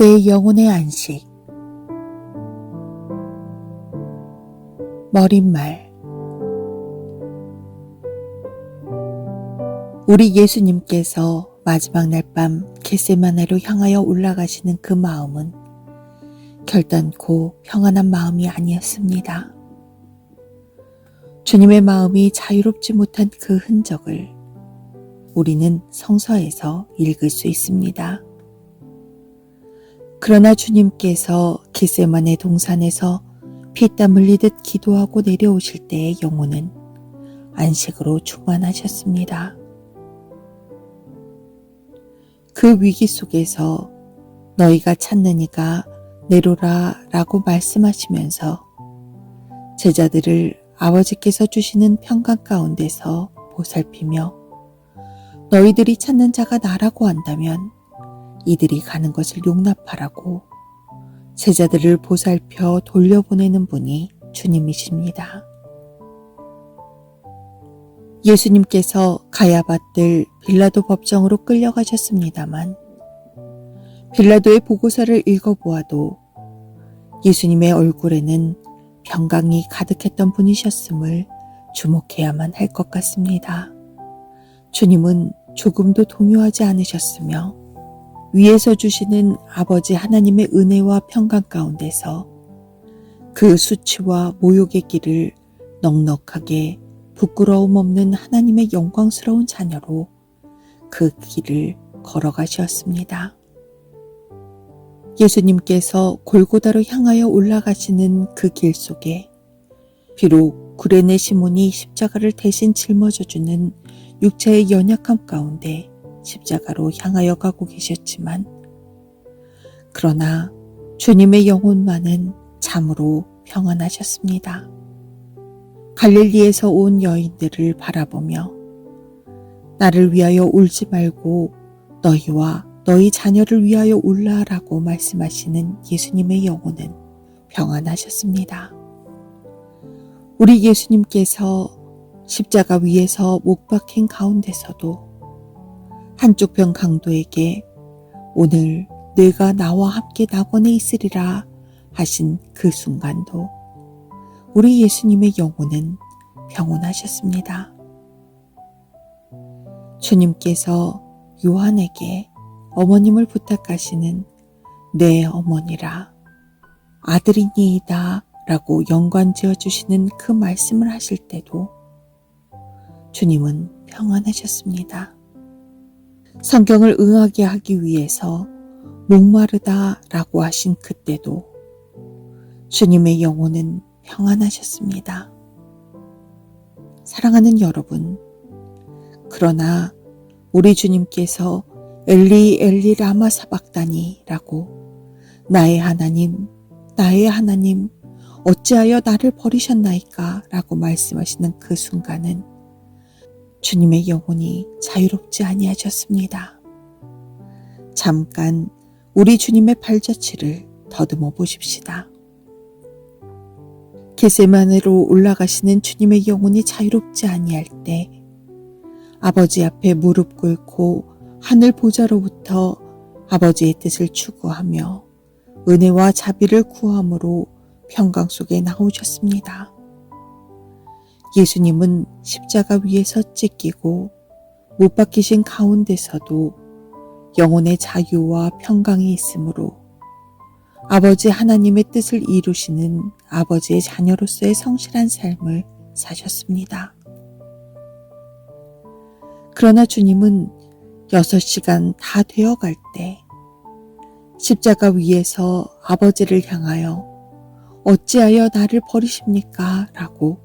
내 영혼의 안식. 머릿말. 우리 예수님께서 마지막 날 밤 겟세마네로 향하여 올라가시는 그 마음은 결단코 평안한 마음이 아니었습니다. 주님의 마음이 자유롭지 못한 그 흔적을 우리는 성서에서 읽을 수 있습니다. 그러나 주님께서 겟세마네 동산에서 피땀 흘리듯 기도하고 내려오실 때의 영혼은 안식으로 충만하셨습니다. 그 위기 속에서 너희가 찾는 이가 내로라 라고 말씀하시면서 제자들을 아버지께서 주시는 평강 가운데서 보살피며 너희들이 찾는 자가 나라고 한다면 이들이 가는 것을 용납하라고 제자들을 보살펴 돌려보내는 분이 주님이십니다. 예수님께서 가야밧들 빌라도 법정으로 끌려가셨습니다만 빌라도의 보고서를 읽어보아도 예수님의 얼굴에는 평강이 가득했던 분이셨음을 주목해야만 할 것 같습니다. 주님은 조금도 동요하지 않으셨으며 위에서 주시는 아버지 하나님의 은혜와 평강 가운데서 그 수치와 모욕의 길을 넉넉하게 부끄러움 없는 하나님의 영광스러운 자녀로 그 길을 걸어가셨습니다. 예수님께서 골고다로 향하여 올라가시는 그 길 속에 비록 구레네 시몬이 십자가를 대신 짊어져주는 육체의 연약함 가운데 십자가로 향하여 가고 계셨지만 그러나 주님의 영혼만은 참으로 평안하셨습니다. 갈릴리에서 온 여인들을 바라보며 나를 위하여 울지 말고 너희와 너희 자녀를 위하여 울라라고 말씀하시는 예수님의 영혼은 평안하셨습니다. 우리 예수님께서 십자가 위에서 못 박힌 가운데서도 한쪽 편 강도에게 오늘 네가 나와 함께 낙원에 있으리라 하신 그 순간도 우리 예수님의 영혼은 평온하셨습니다. 주님께서 요한에게 어머님을 부탁하시는 내 어머니라 아들이니이다 라고 연관 지어주시는 그 말씀을 하실 때도 주님은 평안하셨습니다. 성경을 응하게 하기 위해서 목마르다 라고 하신 그때도 주님의 영혼은 평안하셨습니다. 사랑하는 여러분, 그러나 우리 주님께서 엘리 엘리 라마 사박다니 라고 나의 하나님 어찌하여 나를 버리셨나이까 라고 말씀하시는 그 순간은 주님의 영혼이 자유롭지 아니하셨습니다. 잠깐 우리 주님의 발자취를 더듬어 보십시다. 겟세마네로 올라가시는 주님의 영혼이 자유롭지 아니할 때 아버지 앞에 무릎 꿇고 하늘 보좌로부터 아버지의 뜻을 추구하며 은혜와 자비를 구함으로 평강 속에 나오셨습니다. 예수님은 십자가 위에서 찢기고 못 박히신 가운데서도 영혼의 자유와 평강이 있으므로 아버지 하나님의 뜻을 이루시는 아버지의 자녀로서의 성실한 삶을 사셨습니다. 그러나 주님은 6시간 다 되어갈 때 십자가 위에서 아버지를 향하여 어찌하여 나를 버리십니까? 라고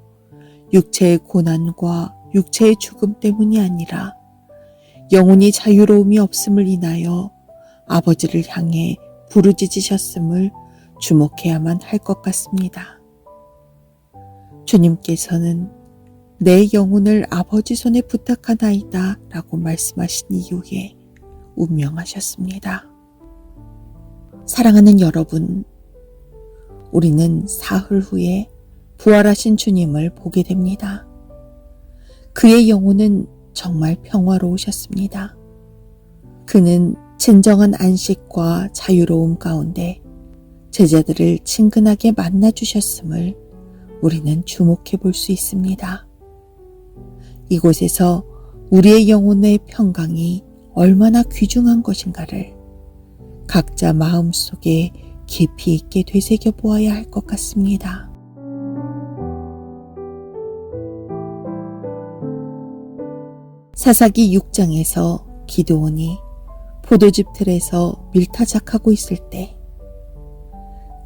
육체의 고난과 육체의 죽음 때문이 아니라 영혼이 자유로움이 없음을 인하여 아버지를 향해 부르짖으셨음을 주목해야만 할 것 같습니다. 주님께서는 내 영혼을 아버지 손에 부탁하나이다 라고 말씀하신 이후에 운명하셨습니다. 사랑하는 여러분, 우리는 사흘 후에 부활하신 주님을 보게 됩니다. 그의 영혼은 정말 평화로우셨습니다. 그는 진정한 안식과 자유로움 가운데 제자들을 친근하게 만나주셨음을 우리는 주목해 볼 수 있습니다. 이곳에서 우리의 영혼의 평강이 얼마나 귀중한 것인가를 각자 마음속에 깊이 있게 되새겨 보아야 할 것 같습니다. 사사기 6장에서 기드온이 포도즙 틀에서 밀타작하고 있을 때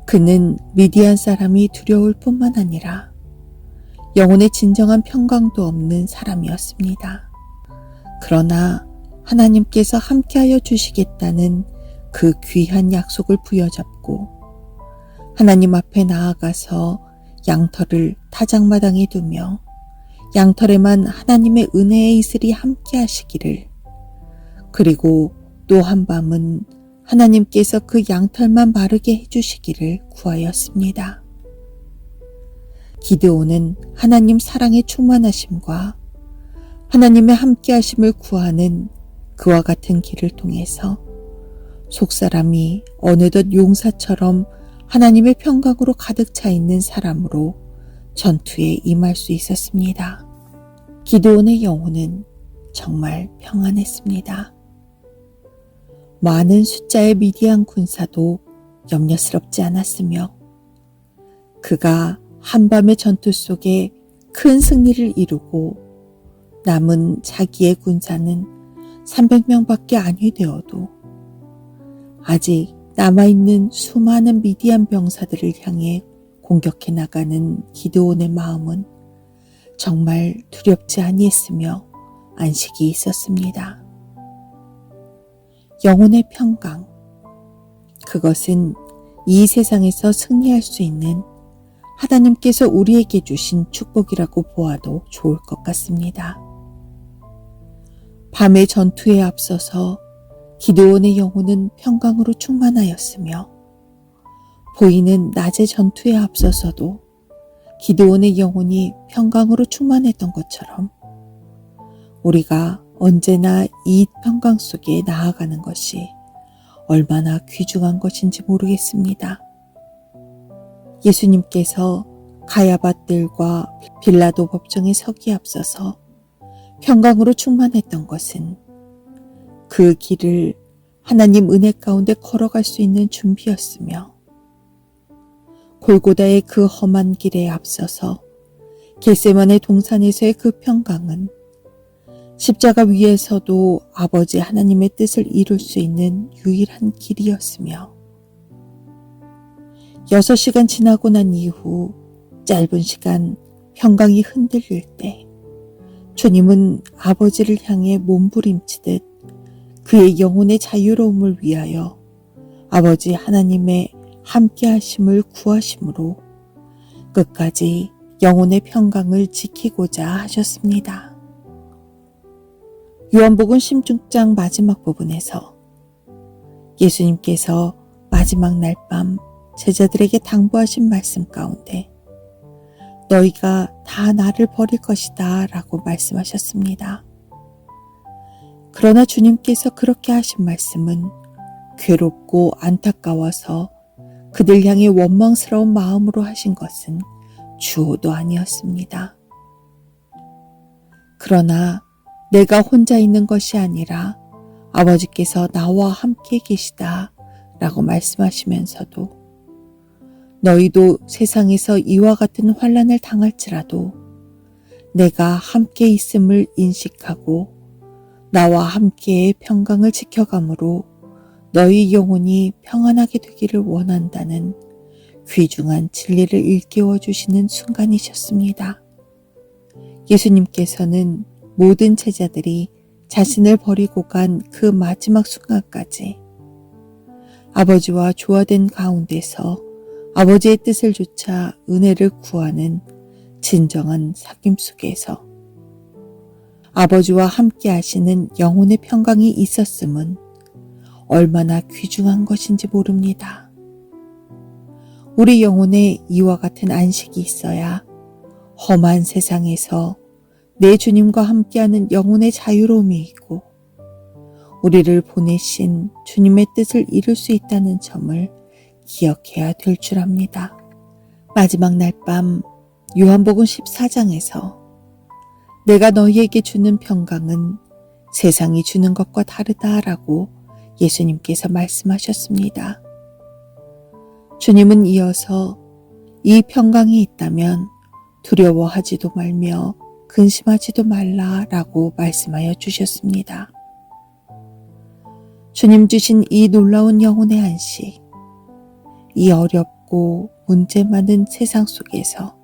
그는 미디안 사람이 두려울 뿐만 아니라 영혼의 진정한 평강도 없는 사람이었습니다. 그러나 하나님께서 함께하여 주시겠다는 그 귀한 약속을 부여잡고 하나님 앞에 나아가서 양털을 타작마당에 두며 양털에만 하나님의 은혜의 이슬이 함께 하시기를, 그리고 또 한밤은 하나님께서 그 양털만 마르게 해주시기를 구하였습니다. 기드온은 하나님 사랑의 충만하심과 하나님의 함께하심을 구하는 그와 같은 길을 통해서 속사람이 어느덧 용사처럼 하나님의 평강으로 가득 차 있는 사람으로 전투에 임할 수 있었습니다. 기드온의 영혼은 정말 평안했습니다. 많은 숫자의 미디안 군사도 염려스럽지 않았으며 그가 한밤의 전투 속에 큰 승리를 이루고 남은 자기의 군사는 300명밖에 아니 되어도 아직 남아있는 수많은 미디안 병사들을 향해 공격해 나가는 기드온의 마음은 정말 두렵지 아니했으며 안식이 있었습니다. 영혼의 평강, 그것은 이 세상에서 승리할 수 있는 하나님께서 우리에게 주신 축복이라고 보아도 좋을 것 같습니다. 밤의 전투에 앞서서 기드온의 영혼은 평강으로 충만하였으며 보이는 낮의 전투에 앞서서도 기드온의 영혼이 평강으로 충만했던 것처럼 우리가 언제나 이 평강 속에 나아가는 것이 얼마나 귀중한 것인지 모르겠습니다. 예수님께서 가야밧들과 빌라도 법정에 서기에 앞서서 평강으로 충만했던 것은 그 길을 하나님 은혜 가운데 걸어갈 수 있는 준비였으며 골고다의 그 험한 길에 앞서서 겟세마네 동산에서의 그 평강은 십자가 위에서도 아버지 하나님의 뜻을 이룰 수 있는 유일한 길이었으며 6시간 지나고 난 이후 짧은 시간 평강이 흔들릴 때 주님은 아버지를 향해 몸부림치듯 그의 영혼의 자유로움을 위하여 아버지 하나님의 함께하심을 구하심으로 끝까지 영혼의 평강을 지키고자 하셨습니다. 요한복음 16장 마지막 부분에서 예수님께서 마지막 날 밤 제자들에게 당부하신 말씀 가운데 너희가 다 나를 버릴 것이다 라고 말씀하셨습니다. 그러나 주님께서 그렇게 하신 말씀은 괴롭고 안타까워서 그들 향해 원망스러운 마음으로 하신 것은 주어도 아니었습니다. 그러나 내가 혼자 있는 것이 아니라 아버지께서 나와 함께 계시다 라고 말씀하시면서도 너희도 세상에서 이와 같은 환난을 당할지라도 내가 함께 있음을 인식하고 나와 함께의 평강을 지켜가므로 너희 영혼이 평안하게 되기를 원한다는 귀중한 진리를 일깨워 주시는 순간이셨습니다. 예수님께서는 모든 제자들이 자신을 버리고 간 그 마지막 순간까지 아버지와 조화된 가운데서 아버지의 뜻을 조차 은혜를 구하는 진정한 사귐 속에서 아버지와 함께 하시는 영혼의 평강이 있었음은 얼마나 귀중한 것인지 모릅니다. 우리 영혼에 이와 같은 안식이 있어야 험한 세상에서 내 주님과 함께하는 영혼의 자유로움이 있고 우리를 보내신 주님의 뜻을 이룰 수 있다는 점을 기억해야 될 줄 압니다. 마지막 날 밤 요한복음 14장에서 내가 너희에게 주는 평강은 세상이 주는 것과 다르다라고 예수님께서 말씀하셨습니다. 주님은 이어서 이 평강이 있다면 두려워하지도 말며 근심하지도 말라라고 말씀하여 주셨습니다. 주님 주신 이 놀라운 영혼의 안식, 이 어렵고 문제 많은 세상 속에서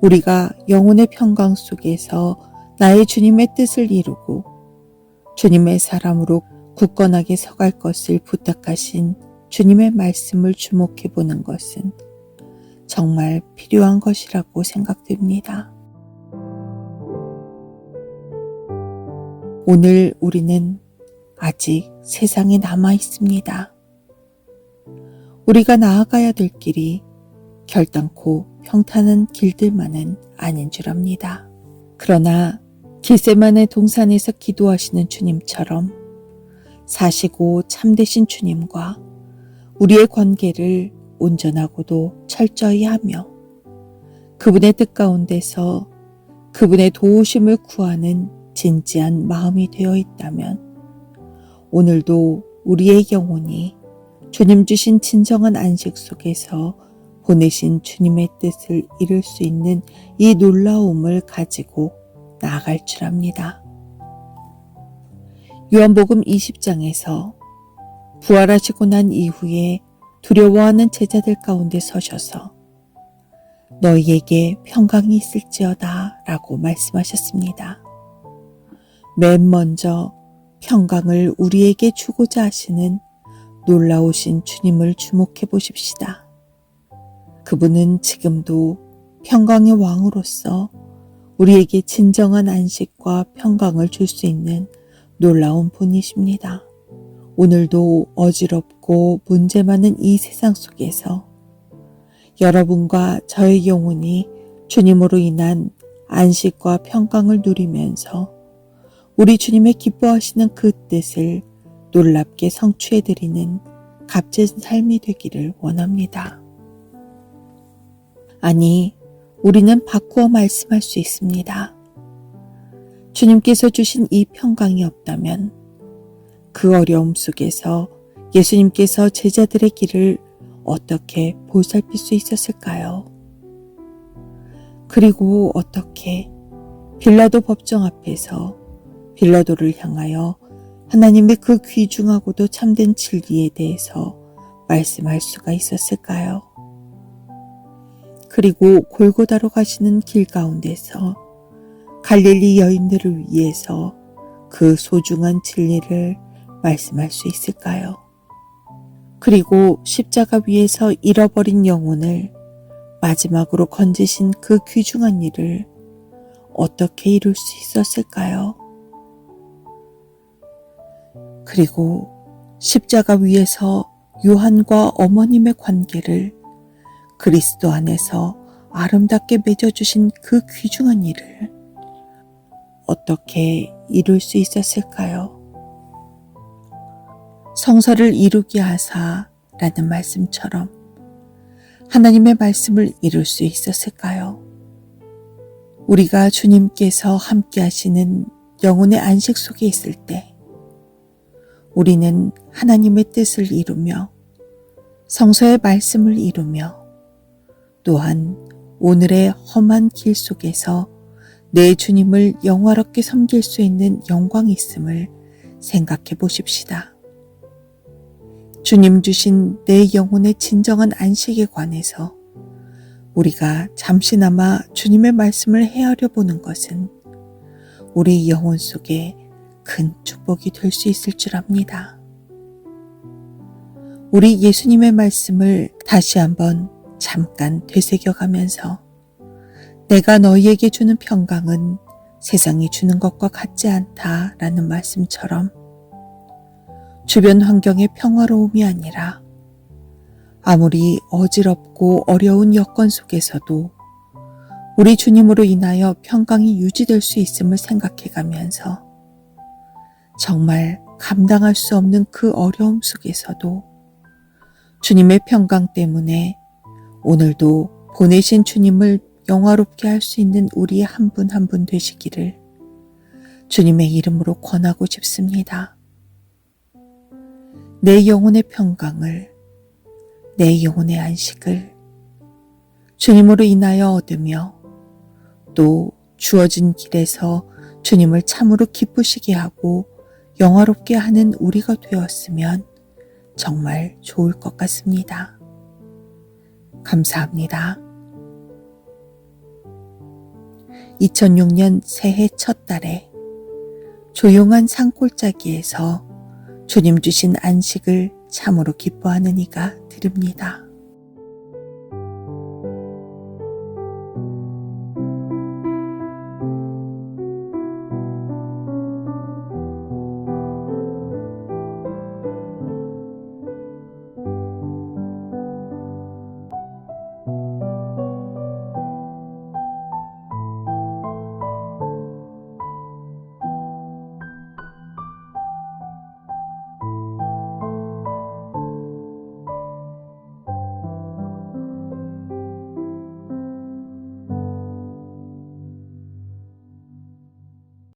우리가 영혼의 평강 속에서 나의 주님의 뜻을 이루고 주님의 사람으로 굳건하게 서갈 것을 부탁하신 주님의 말씀을 주목해 보는 것은 정말 필요한 것이라고 생각됩니다. 오늘 우리는 아직 세상에 남아 있습니다. 우리가 나아가야 될 길이 결단코 평탄한 길들만은 아닌 줄 압니다. 그러나 겟세마네 동산에서 기도하시는 주님처럼 사시고 참되신 주님과 우리의 관계를 온전하고도 철저히 하며 그분의 뜻 가운데서 그분의 도우심을 구하는 진지한 마음이 되어 있다면 오늘도 우리의 영혼이 주님 주신 진정한 안식 속에서 보내신 주님의 뜻을 이룰 수 있는 이 놀라움을 가지고 나아갈 줄 압니다. 요한복음 20장에서 부활하시고 난 이후에 두려워하는 제자들 가운데 서셔서 너희에게 평강이 있을지어다 라고 말씀하셨습니다. 맨 먼저 평강을 우리에게 주고자 하시는 놀라우신 주님을 주목해 보십시다. 그분은 지금도 평강의 왕으로서 우리에게 진정한 안식과 평강을 줄 수 있는 놀라운 분이십니다. 오늘도 어지럽고 문제 많은 이 세상 속에서 여러분과 저의 영혼이 주님으로 인한 안식과 평강을 누리면서 우리 주님의 기뻐하시는 그 뜻을 놀랍게 성취해드리는 값진 삶이 되기를 원합니다. 아니, 우리는 바꾸어 말씀할 수 있습니다. 주님께서 주신 이 평강이 없다면 그 어려움 속에서 예수님께서 제자들의 길을 어떻게 보살필 수 있었을까요? 그리고 어떻게 빌라도 법정 앞에서 빌라도를 향하여 하나님의 그 귀중하고도 참된 진리에 대해서 말씀할 수가 있었을까요? 그리고 골고다로 가시는 길 가운데서 갈릴리 여인들을 위해서 그 소중한 진리를 말씀할 수 있을까요? 그리고 십자가 위에서 잃어버린 영혼을 마지막으로 건지신 그 귀중한 일을 어떻게 이룰 수 있었을까요? 그리고 십자가 위에서 요한과 어머님의 관계를 그리스도 안에서 아름답게 맺어주신 그 귀중한 일을 어떻게 이룰 수 있었을까요? 성서를 이루게 하사라는 말씀처럼 하나님의 말씀을 이룰 수 있었을까요? 우리가 주님께서 함께 하시는 영혼의 안식 속에 있을 때 우리는 하나님의 뜻을 이루며 성서의 말씀을 이루며 또한 오늘의 험한 길 속에서 내 주님을 영화롭게 섬길 수 있는 영광이 있음을 생각해 보십시다. 주님 주신 내 영혼의 진정한 안식에 관해서 우리가 잠시나마 주님의 말씀을 헤아려 보는 것은 우리 영혼 속에 큰 축복이 될 수 있을 줄 압니다. 우리 예수님의 말씀을 다시 한번 잠깐 되새겨가면서 내가 너희에게 주는 평강은 세상이 주는 것과 같지 않다라는 말씀처럼 주변 환경의 평화로움이 아니라 아무리 어지럽고 어려운 여건 속에서도 우리 주님으로 인하여 평강이 유지될 수 있음을 생각해 가면서 정말 감당할 수 없는 그 어려움 속에서도 주님의 평강 때문에 오늘도 보내신 주님을 영화롭게 할 수 있는 우리 한 분 한 분 되시기를 주님의 이름으로 권하고 싶습니다. 내 영혼의 평강을, 내 영혼의 안식을 주님으로 인하여 얻으며 또 주어진 길에서 주님을 참으로 기쁘시게 하고 영화롭게 하는 우리가 되었으면 정말 좋을 것 같습니다. 감사합니다. 2006년 새해 첫 달에 조용한 산골짜기에서 주님 주신 안식을 참으로 기뻐하는 이가 드립니다.